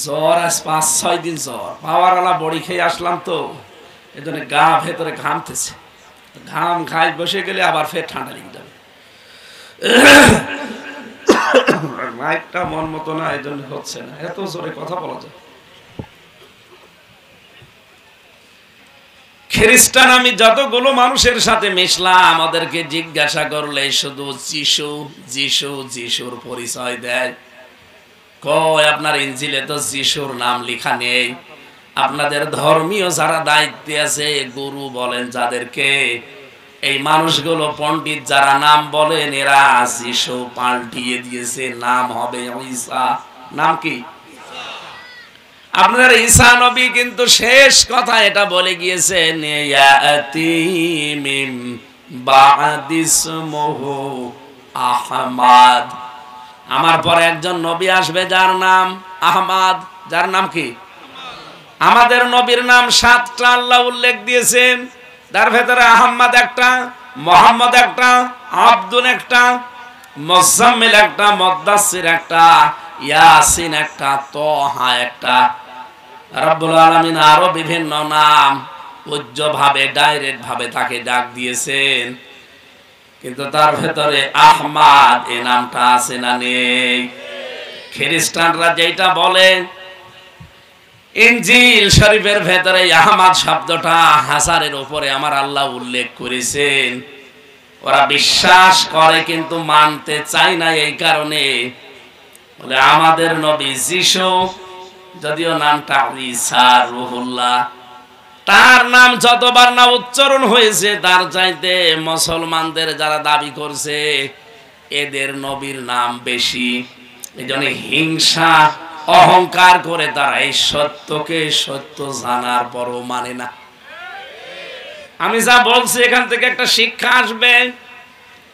জ্বর আজ 5-6 দিন জ্বর, পাওয়ারওয়ালা বড়ি খেয়ে আসলাম তো, এজন্য গা ভেতরে ঘামতেছে। ঘাম খায় বসে গেলে আবার ফের ঠান্ডা লেগে যাবে। মাইকটা মন মতো না, এই জন্য হচ্ছে না, এত জোরে কথা বলা যায়। খ্রিস্টান আমি যতগুলো মানুষের সাথে মিশলাম, আমাদেরকে জিজ্ঞাসা করলে শুধু যিশু যিশু যিশুর পরিচয় দেয়। কয় আপনার ইনজিলে তো যিশুর নাম লেখা নেই। আপনাদের ধর্মীয় যারা দায়িত্বে আছে, গুরু বলেন যাদেরকে, এই মানুষগুলো পণ্ডিত যারা নাম বলেন, এরা যিশু পাল্টিয়ে দিয়েছে, নাম হবে ঈসা। নাম কি? আপনার ঈসা নবী কিন্তু শেষ কথা এটা বলে গিয়েছেন, ইয়াতি মিন বা'দিসমুহু আহমদ, আমার পরে একজন নবী আসবে যার নাম আহমদ। যার নাম কি? আমাদের নবীর নাম 7টা আল্লাহ উল্লেখ দিয়েছেন, তার ভেতরে আহমদ একটা, মোহাম্মদ একটা, আব্দুল একটা, মুজাম্মিল একটা, মুদ্দাসসির একটা, ইয়াসিন একটা, তোহা একটা। রব্বুল আলামিন আরো বিভিন্ন নাম উজ্জ্বলভাবে ডাইরেক্ট ভাবে তাকে ডাক দিয়েছেন, কিন্তু তার ভেতরে আহমদ এই নামটা আছে না নেই? খ্রিস্টানরা যেটা বলে, ইনজিল শরীফের ভেতরে আহমদ শব্দটা 1000-এর উপরে আমার আল্লাহ উল্লেখ করেছেন। ওরা বিশ্বাস করে কিন্তু মানতে চায় না, এই কারণে বলে আমাদের নবী যিশু, যদিও নামটা ঈসা রুহুল্লাহ। তার নাম যতবার না উচ্চারণ হয়েছে, তার চাইতে মুসলমানদের যারা দাবি করছে এদের নবীর নাম বেশি। এই জন্য হিংসা অহংকার করে তারা এই সত্যকে সত্য জানার পরও মানে না। আমি যা বলছি এখান থেকে একটা শিক্ষা আসবে।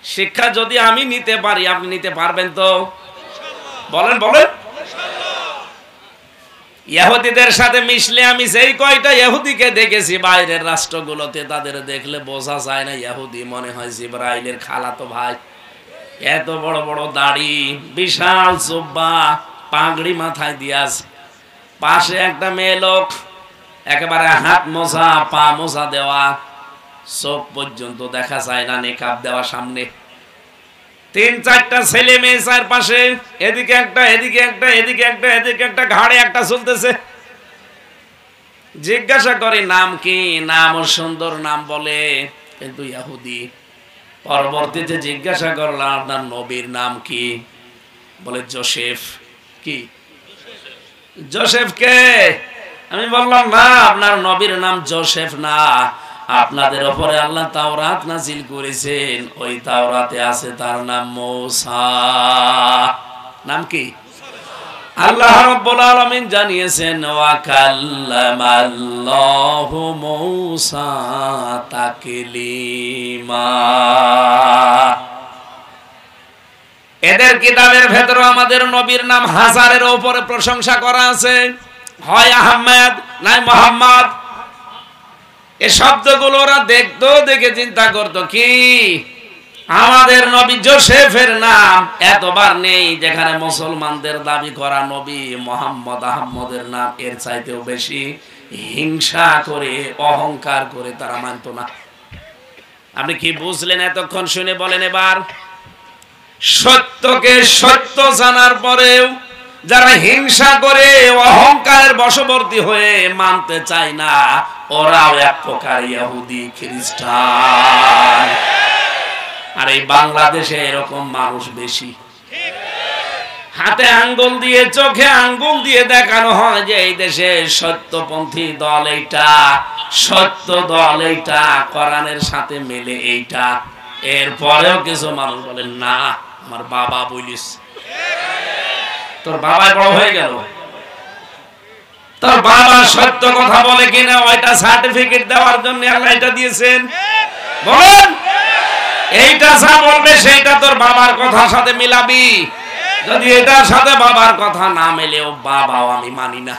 শিক্ষা যদি আমি নিতে পারি, আপনি নিতে পারবেন তো? বলেন বলেন। ইহুদিদের সাথে মিশলে আমি যেই কয়টা ইহুদিকে দেখেছি বাইরের রাষ্ট্রগুলোতে, তাদের দেখলে বোঝা যায় না ইহুদি, মনে হয় জিবরাইলের খালাতো ভাই। এত বড় বড় দাড়ি, বিশাল জুব্বা, পাগড়ি মাথায় দিয়াস, পাশে একটা মেয়ে লোক একেবারে হাত মোজা পা মোজা দেওয়া, চোখ পর্যন্ত দেখা যায় না, নেকাব দেওয়া সামনে। 3-4টা ছেলে মেয়ে চারপাশে, এদিকে একটা এদিকে একটা এদিকে একটা এদিকে একটা, ঘাড়ে একটা চলতেছে। জিজ্ঞাসা করে নাম কি? নাম ও সুন্দর নাম বলে, কিন্তু ইহুদি। পরবর্তীতে জিজ্ঞাসা করলাম আপনার নবীর নাম কি? বলে যোসেফ। কি যোসেফ কে? আমি বললাম না, আপনার নবীর নাম যোসেফ না, আপনাদের উপরে আল্লাহ তাওরাত নাজিল করেছেন, ওই তাওরাতে আছে তার নাম মূসা। নাম কি? আল্লাহ রাব্বুল আলামিন জানিয়েছেন, ওয়া কাল্লামাল্লাহু মূসা তাকলিমা। এদের কিতাবের ভেতরে আমাদের নবীর নাম 1000-এর উপরে প্রশংসা করা আছে, হয় আহমদ নাই মোহাম্মদ। এই শব্দগুলো ওরা দেখতো, দেখে চিন্তা করতো কি আমাদের নবী যোসেফের নাম এতবার নেই, যেখানে মুসলমানদের দাবি করা নবী মোহাম্মদ আহমদের নাম এর চাইতেও বেশি। হিংসা করে অহংকার করে তারা মানত না। আপনি কি বুঝলেন এতক্ষণ শুনে? বলেন এবার। সত্যকে সত্য জানার পরেও যারা হিংসা করে অহংকারের বশবর্তী হয়ে মানতে চায় না, ওরাও এক প্রকার ইহুদি খ্রিস্টান। আর এই বাংলাদেশে এরকম মানুষ বেশি। হাতে আঙ্গুল দিয়ে, চোখে আঙ্গুল দিয়ে দেখানো হয় যে এই দেশে সত্যপন্থী দল এইটা, সত্য দল এইটা, কোরআনের সাথে মেলে এইটা। এরপরেও কিছু মানুষ বলেন না, আমার বাবা বলিস। তোর বাবা বড় হয়ে গেল, তোর বাবা সত্য কথা বলে কিনা ওইটা সার্টিফিকেট দেওয়ার জন্য আল্লাহ এটা দিয়েছেন। বলেন, এইটা যা বলবে সেইটা তোর বাবার কথার সাথে মিলাবি। যদি এটার সাথে বাবার কথা না মেলেও, বাবাও আমি মানি না।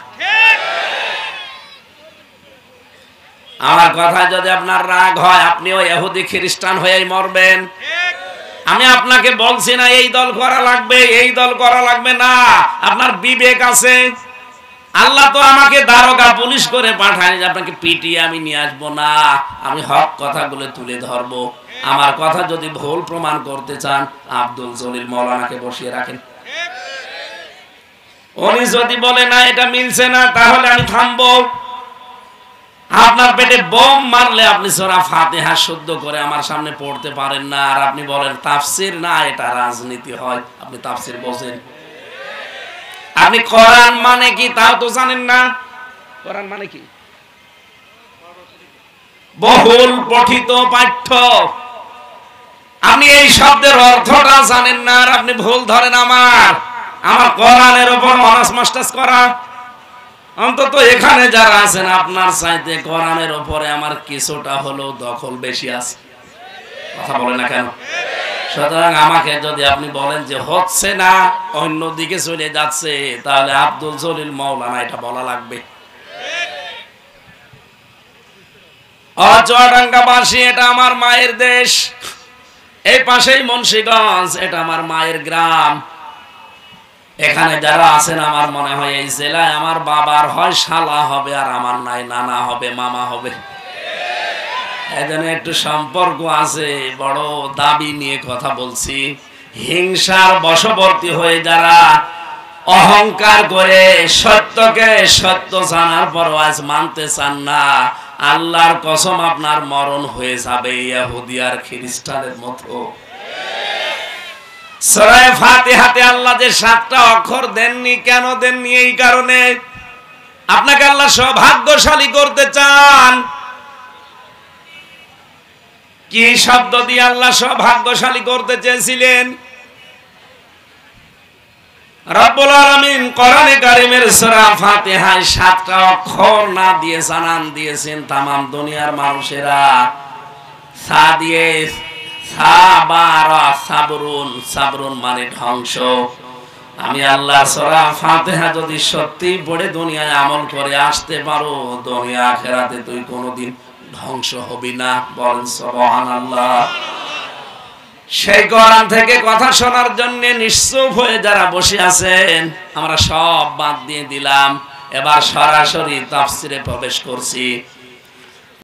আমার কথা যদি আপনার রাগ হয়, আপনিও ইহুদি খ্রিস্টান হয়েই মরবেন। আমি আপনাকে বলছি না এই দল করা লাগবে, এই দল করা লাগবে না। আপনার বিবেক আছে, আল্লাহ তো আমাকে দারোগা পুলিশ করে পাঠায়, আপনাকে পিটিয়ে আমি নিয়ে আসবো না, আমি হক কথাগুলো তুলে ধরবো। আমার কথা যদি ভুল প্রমাণ করতে চান, আব্দুল জলিল মাওলানাকে বসিয়ে রাখেন। উনি যদি বলে না এটা মিলছে না, তাহলে আমি থামবো। আপনার পেটে বোম মারলে আপনি সূরা ফাতিহা শুদ্ধ করে আমার সামনে পড়তে পারেন না, আর আপনি বলেন তাফসির না, এটা রাজনীতি হয়। আপনি তাফসির বোঝেন? আপনি কোরআন মানে কি তাও তো জানেন না। কোরআন মানে কি? বহুল পঠিত পাঠ্য। আপনি এই শব্দের অর্থটা জানেন না, আর আপনি ভুল ধরেন আমার কোরআনের উপর অনার্স মাস্টার্স করা। অন্তত এখানে যারা আছেন আপনার চাইতে কোরআনের উপরে আমার কিছুটা হলেও দখল বেশি আছে। কথা বলেন না কেন? সুতরাং আমাকে যদি আপনি বলেন যে হচ্ছে না, অন্যদিকে চলে যাচ্ছে, তাহলে আব্দুল জলিল মাওলানা এটা বলা লাগবে। চুয়াডাঙ্গাবাসী, এটা আমার মায়ের দেশ। এই পাশেই মুন্সিগঞ্জ, এটা আমার মায়ের গ্রাম। এখানে যারা আছেন আমার মনে হয় এই জেলায় আমার বাবার হয় শালা হবে, আর আমার নাই নানা হবে, মামা হবে। এজন্য একটু সম্পর্ক আছে, বড় দাবি নিয়ে কথা বলছি। হিংসার বশবর্তী হয়ে যারা অহংকার করে সত্যকে সত্য জানার পর আজ মানতে চান না, আল্লাহর কসম আপনার মরণ হয়ে যাবে ইহুদি আর খ্রিস্টানের মতো। সূরা ফাতিহাতে আল্লাহ যে 7টা অক্ষর দেননি, কেন দেননি? এই কারণে আপনাকে আল্লাহ সৌভাগ্যশালী করতে চান। কি শব্দ দিয়ে আল্লাহ সৌভাগ্যশালী করতে চেয়েছিলেন? রব্বুল আলামিন কোরআনে কারীমের সূরা ফাতিহায় 7টা অক্ষর না দিয়ে জানান দিয়েছেন তামাম দুনিয়ার মানুষেরা। সা দিয়ে সাবারা, সাবরুন, সাবরুন মানে ধ্বংস। আমি আল্লাহ সূরা ফাতিহা যদি সত্যি পড়ে দুনিয়ায় আমল করে আসতে পারো, দুনিয়া আখিরাতে তুই কোনোদিন ধ্বংস হবি না। বলেন সুবহানাল্লাহ। সেই কোরআন থেকে কথা শোনার জন্য নিশ্চুপ হয়ে যারা বসে আছেন, আমরা সব বাদ দিয়ে দিলাম, এবার সরাসরি তাফসিরে প্রবেশ করছি।